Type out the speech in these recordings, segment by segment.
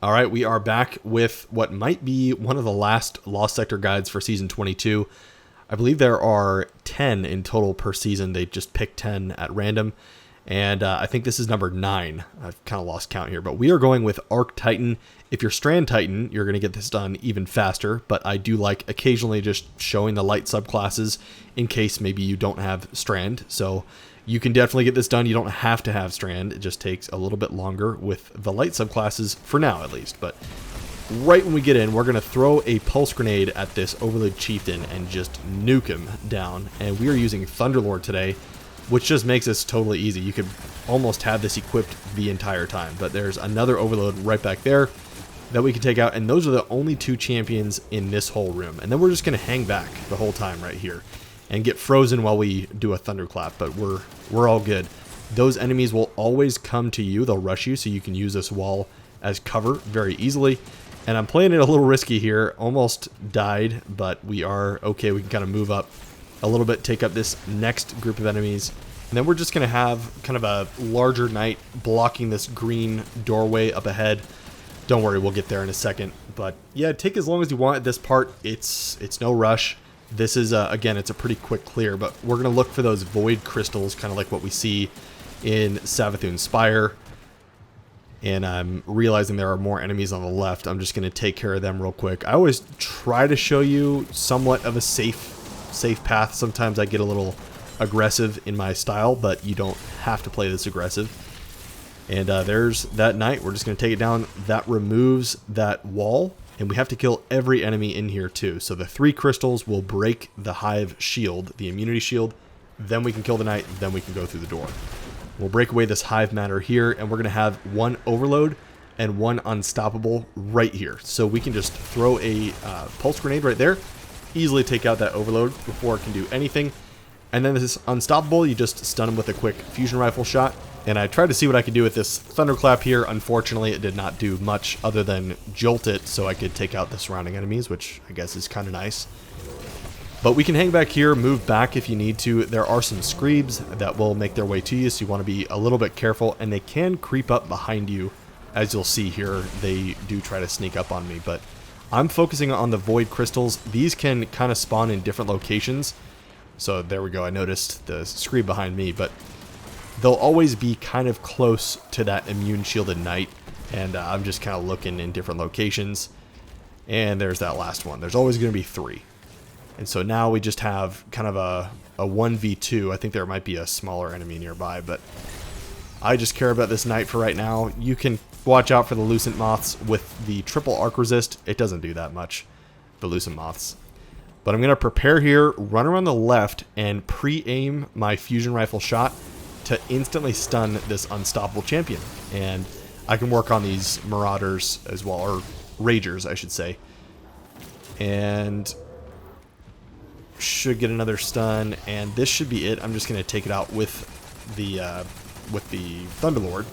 All right, we are back with what might be one of the last Lost Sector guides for Season 22. I believe there are 10 in total per season. They just picked 10 at random. And I think this is number 9. I've kind of lost count here. But we are going with Arc Titan. If you're Strand Titan, you're going to get this done even faster. But I do like occasionally just showing the light subclasses in case maybe you don't have Strand. So you can definitely get this done. You don't have to have Strand. It just takes a little bit longer with the light subclasses, for now at least. But right when we get in, we're going to throw a pulse grenade at this Overlord Chieftain and just nuke him down. And we are using Thunderlord today, which just makes this totally easy. You could almost have this equipped the entire time. But there's another Overload right back there that we can take out. And those are the only 2 champions in this whole room. And then we're just going to hang back the whole time right here and get frozen while we do a thunderclap, but we're all good. Those enemies will always come to you. They'll rush you, so you can use this wall as cover very easily. And I'm playing it a little risky here. Almost died, but we are okay. We can kind of move up a little bit, take up this next group of enemies. And then we're just going to have kind of a larger knight blocking this green doorway up ahead. Don't worry, we'll get there in a second. But yeah, take as long as you want at this part. It's no rush. This is, again, it's a pretty quick clear, but we're going to look for those void crystals, kind of like what we see in Savathûn's Spire. And I'm realizing there are more enemies on the left. I'm just going to take care of them real quick. I always try to show you somewhat of a safe path. Sometimes I get a little aggressive in my style, but you don't have to play this aggressive. And there's that knight. We're just going to take it down. That removes that wall. And we have to kill every enemy in here too. So the 3 crystals will break the hive shield, the immunity shield. Then we can kill the knight. Then we can go through the door. We'll break away this hive matter here. And we're going to have 1 overload and 1 unstoppable right here. So we can just throw a pulse grenade right there. Easily take out that overload before it can do anything. And then this unstoppable, you just stun him with a quick fusion rifle shot. And I tried to see what I could do with this thunderclap here. Unfortunately, it did not do much other than jolt it so I could take out the surrounding enemies, which I guess is kind of nice. But we can hang back here, move back if you need to. There are some screebs that will make their way to you, so you want to be a little bit careful. And they can creep up behind you. As you'll see here, they do try to sneak up on me. But I'm focusing on the void crystals. These can kind of spawn in different locations. So there we go. I noticed the screeb behind me, but they'll always be kind of close to that immune shielded knight. And I'm just kind of looking in different locations. And there's that last one. There's always going to be 3. And so now we just have kind of a 1v2. I think there might be a smaller enemy nearby, but I just care about this knight for right now. You can watch out for the Lucent Moths with the triple arc resist. It doesn't do that much, the Lucent Moths. But I'm going to prepare here, run around the left, and pre-aim my fusion rifle shot to instantly stun this unstoppable champion. And I can work on these marauders as well, or ragers, I should say. And should get another stun, and this should be it. I'm just going to take it out with the Thunderlord.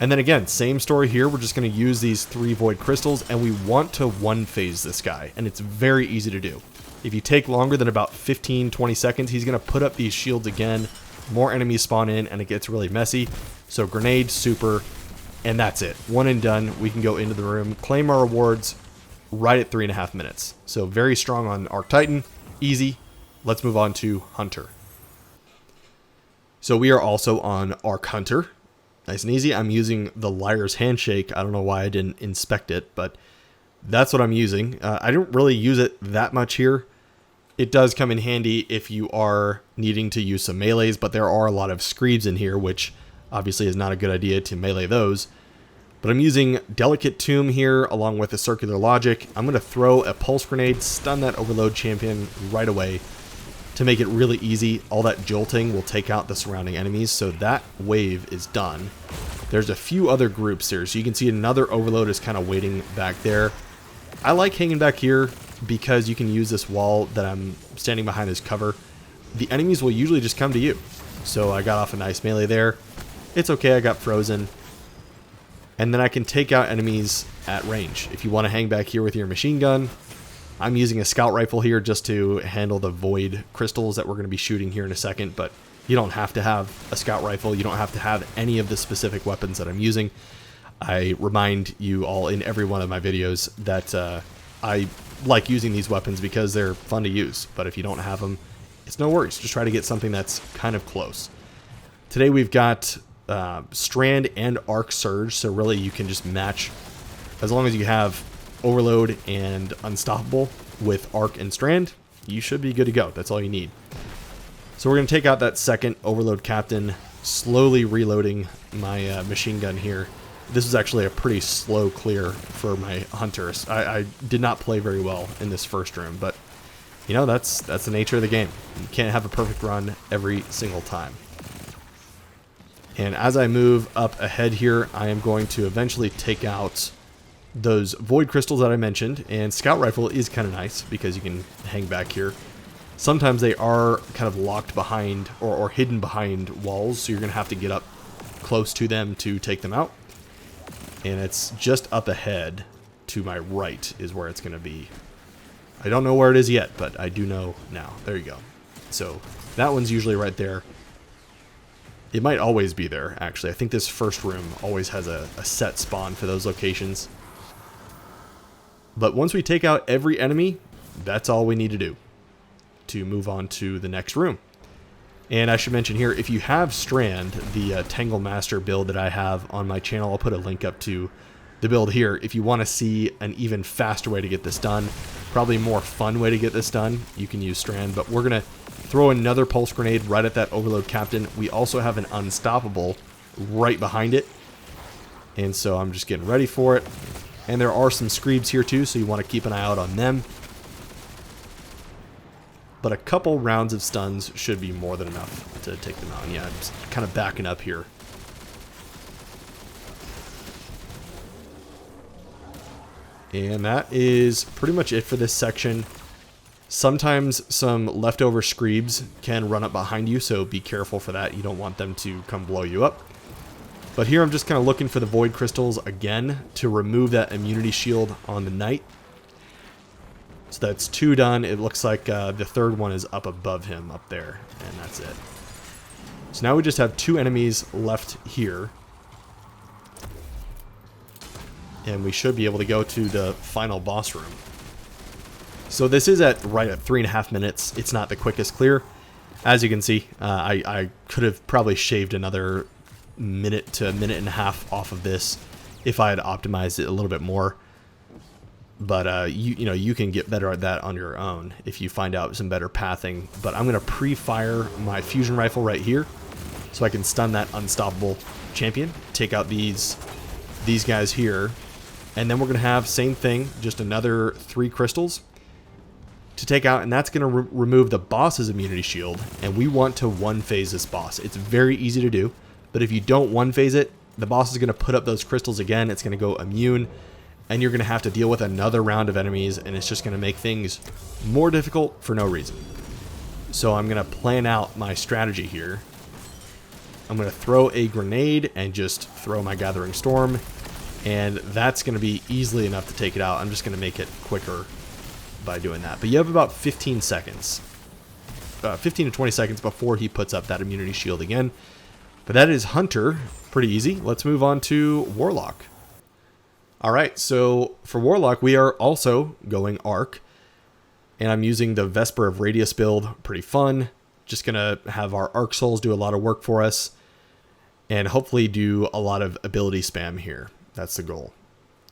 And then again, same story here. We're just going to use these 3 void crystals, and we want to one-phase this guy, and it's very easy to do. If you take longer than about 15-20 seconds, he's going to put up these shields again. More enemies spawn in, and it gets really messy. So grenade, super, and that's it. 1 and done. We can go into the room, claim our rewards right at 3.5 minutes. So very strong on Arc Titan. Easy. Let's move on to Hunter. So we are also on Arc Hunter. Nice and easy. I'm using the Liar's Handshake. I don't know why I didn't inspect it, but that's what I'm using. I don't really use it that much here. It does come in handy if you are needing to use some melees, but there are a lot of screebs in here, which obviously is not a good idea to melee those. But I'm using Delicate Tomb here along with a Circular Logic. I'm going to throw a Pulse Grenade, stun that Overload champion right away to make it really easy. All that jolting will take out the surrounding enemies, so that wave is done. There's a few other groups here, so you can see another Overload is kind of waiting back there. I like hanging back here because you can use this wall that I'm standing behind as cover. The enemies will usually just come to you. So I got off a nice melee there. It's okay, I got frozen. And then I can take out enemies at range. If you want to hang back here with your machine gun, I'm using a scout rifle here just to handle the void crystals that we're going to be shooting here in a second, but you don't have to have a scout rifle. You don't have to have any of the specific weapons that I'm using. I remind you all in every one of my videos that I like using these weapons because they're fun to use. But if you don't have them, it's no worries. Just try to get something that's kind of close. Today we've got Strand and Arc Surge, so really you can just match, as long as you have Overload and Unstoppable with Arc and Strand, you should be good to go. That's all you need. So we're going to take out that second Overload Captain, slowly reloading my machine gun here. This was actually a pretty slow clear for my hunters. I did not play very well in this first room, but you know, that's the nature of the game. You can't have a perfect run every single time. And as I move up ahead here, I am going to eventually take out those void crystals that I mentioned, and scout rifle is kind of nice because you can hang back here. Sometimes they are kind of locked behind or hidden behind walls, so you're going to have to get up close to them to take them out. And it's just up ahead to my right is where it's going to be. I don't know where it is yet, but I do know now. There you go. So that one's usually right there. It might always be there, actually. I think this first room always has a set spawn for those locations. But once we take out every enemy, that's all we need to do to move on to the next room. And I should mention here, if you have Strand, the Tangle Master build that I have on my channel, I'll put a link up to the build here. If you want to see an even faster way to get this done, probably a more fun way to get this done, you can use Strand. But we're going to throw another Pulse Grenade right at that Overload Captain. We also have an Unstoppable right behind it. And so I'm just getting ready for it. And there are some Screebs here too, so you want to keep an eye out on them. But a couple rounds of stuns should be more than enough to take them out. And yeah, I'm just kind of backing up here. And that is pretty much it for this section. Sometimes some leftover Screebs can run up behind you, so be careful for that. You don't want them to come blow you up. But here I'm just kind of looking for the Void Crystals again to remove that immunity shield on the Knight. So that's 2 done. It looks like the third one is up above him up there, and that's it. So now we just have 2 enemies left here. And we should be able to go to the final boss room. So this is right at 3.5 minutes. It's not the quickest clear. As you can see, I could have probably shaved another minute to a minute and a half off of this if I had optimized it a little bit more. But you can get better at that on your own if you find out some better pathing. But I'm going to pre-fire my fusion rifle right here so I can stun that Unstoppable champion, take out these guys here, and then we're going to have same thing, just another 3 crystals to take out, and that's going to remove the boss's immunity shield. And we want to one-phase this boss. It's very easy to do, but if you don't one-phase it, the boss is going to put up those crystals again. It's going to go immune, and you're going to have to deal with another round of enemies, and it's just going to make things more difficult for no reason. So I'm going to plan out my strategy here. I'm going to throw a grenade and just throw my Gathering Storm, and that's going to be easily enough to take it out. I'm just going to make it quicker by doing that. But you have about 15 seconds. 15 to 20 seconds before he puts up that immunity shield again. But that is Hunter. Pretty easy. Let's move on to Warlock. Alright, so for Warlock, we are also going Arc. And I'm using the Vesper of Radius build. Pretty fun. Just going to have our Arc Souls do a lot of work for us. And hopefully do a lot of ability spam here. That's the goal.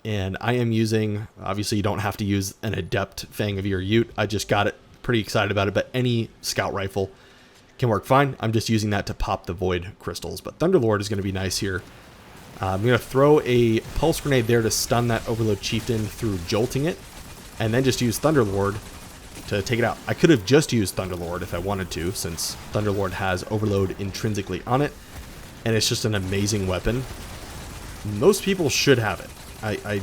And I am using, obviously you don't have to use an Adept Fang of Your Ute. I just got it, pretty excited about it, but any scout rifle can work fine. I'm just using that to pop the Void Crystals. But Thunderlord is going to be nice here. I'm going to throw a Pulse Grenade there to stun that Overload Chieftain through jolting it. And then just use Thunderlord to take it out. I could have just used Thunderlord if I wanted to, since Thunderlord has Overload intrinsically on it. And it's just an amazing weapon. Most people should have it. I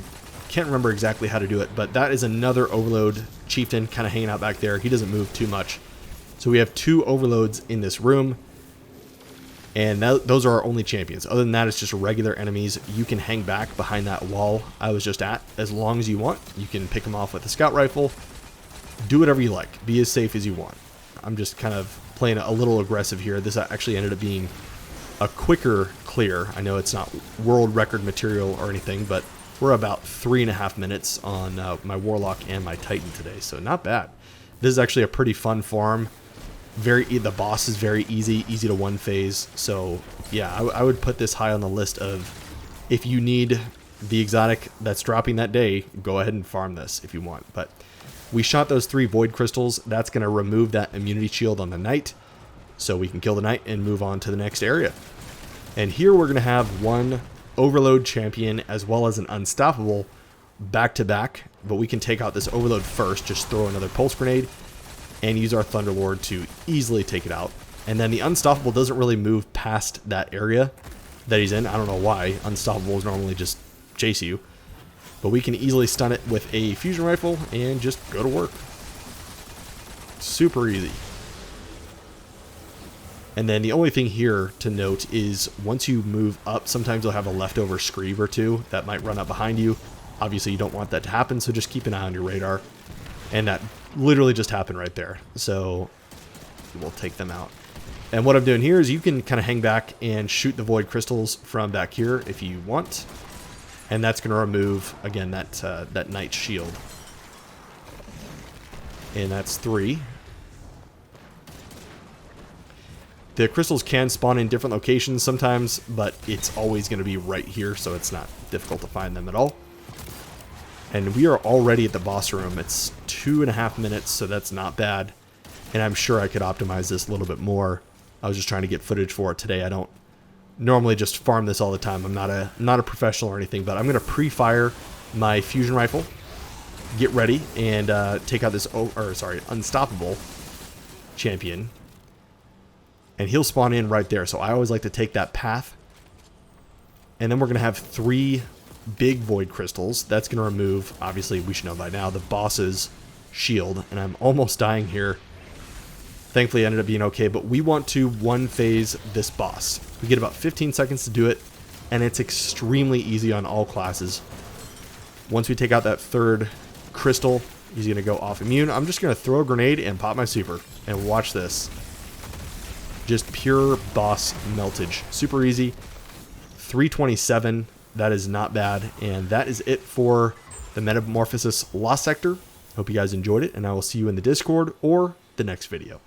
can't remember exactly how to do it, but that is another Overload Chieftain kind of hanging out back there. He doesn't move too much. So we have 2 Overloads in this room, and those are our only champions. Other than that, it's just regular enemies. You can hang back behind that wall I was just at as long as you want. You can pick them off with a scout rifle. Do whatever you like. Be as safe as you want. I'm just kind of playing a little aggressive here. This actually ended up being a quicker clear. I know it's not world record material or anything, but we're about 3.5 minutes on my Warlock and my Titan today, so not bad. This is actually a pretty fun farm. The boss is very easy to one phase. So yeah, I would put this high on the list of, if you need the exotic that's dropping that day, go ahead and farm this if you want. But we shot those 3 void crystals. That's going to remove that immunity shield on the knight, so we can kill the knight and move on to the next area. And here we're going to have one overload champion as well as an unstoppable back to back, but we can take out this overload first. Just throw another pulse grenade and use our Thunderlord to easily take it out. And then the unstoppable doesn't really move past that area that he's in. I don't know why. Unstoppables normally just chase you, but we can easily stun it with a fusion rifle and just go to work. Super easy. And then the only thing here to note is once you move up, sometimes you'll have a leftover screeve or two that might run up behind you. Obviously you don't want that to happen, so just keep an eye on your radar. And that literally just happened right there. So we'll take them out. And what I'm doing here is you can kind of hang back and shoot the void crystals from back here if you want. And that's going to remove, again, that knight shield. And that's 3. The crystals can spawn in different locations sometimes, but it's always going to be right here, so it's not difficult to find them at all. And we are already at the boss room. It's 2.5 minutes, so that's not bad. And I'm sure I could optimize this a little bit more. I was just trying to get footage for it today. I don't normally just farm this all the time. I'm not a professional or anything, but I'm going to pre-fire my fusion rifle, get ready, and take out this unstoppable champion. And he'll spawn in right there. So I always like to take that path. And then we're going to have 3 big void crystals. That's going to remove, obviously we should know by now, the boss's shield. And I'm almost dying here. Thankfully it ended up being okay, but we want to one phase this boss. We get about 15 seconds to do it, and it's extremely easy on all classes. Once we take out that 3rd crystal, he's going to go off immune. I'm just going to throw a grenade and pop my super, and watch this. Just pure boss meltage. Super easy. 327. That is not bad. And that is it for the Metamorphosis Lost Sector. Hope you guys enjoyed it, and I will see you in the Discord or the next video.